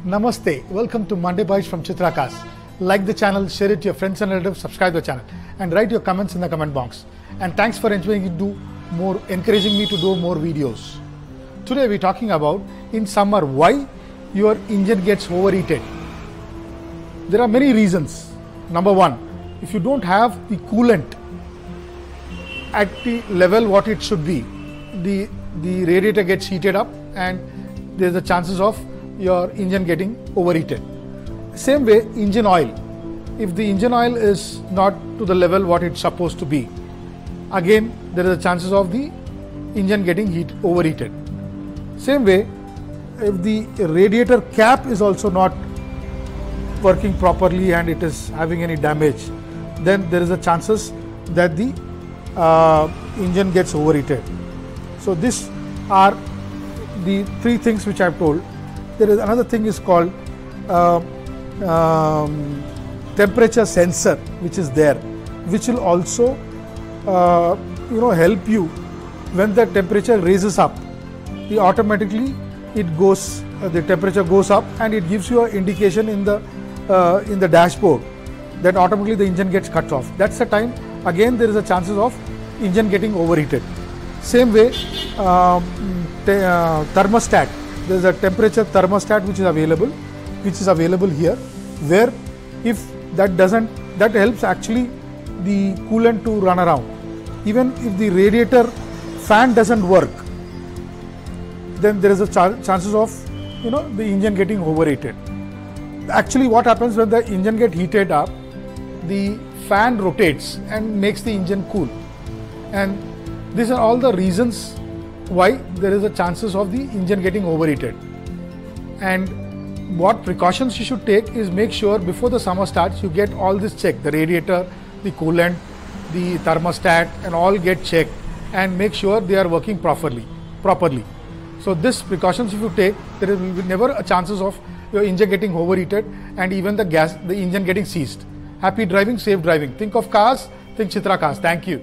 Namaste, welcome to Monday Bytes from ChitraCars. Like the channel, share it to your friends and relatives, subscribe to the channel and write your comments in the comment box. And thanks for encouraging me to do more videos. Today we're talking about in summer why your engine gets overheated. There are many reasons. Number one, if you don't have the coolant at the level what it should be, the radiator gets heated up and there's the chances of your engine getting overheated. Same way, engine oil. If the engine oil is not to the level what it's supposed to be, again there is a chances of the engine getting overheated. Same way, if the radiator cap is also not working properly and it is having any damage, then there is a chances that the engine gets overheated. So these are the three things which I have told. There is another thing is called temperature sensor, which is there, which will also help you when the temperature raises up. Automatically the temperature goes up and it gives you an indication in the dashboard that automatically the engine gets cut off. That's the time again there is a chances of engine getting overheated. Same way, thermostat. There is a temperature thermostat which is available here, where if that helps actually the coolant to run around. Even if the radiator fan doesn't work, then there is a chances of the engine getting overheated. Actually, what happens when the engine gets heated up, the fan rotates and makes the engine cool, and these are all the reasons why there is a chances of the engine getting overheated. And what precautions you should take is make sure before the summer starts you get all this checked, the radiator, the coolant, the thermostat, and all get checked and make sure they are working properly. So this precautions if you take, there will be never a chances of your engine getting overheated and even the engine getting seized. Happy driving, safe driving. Think of cars, think ChitraCars. Thank you.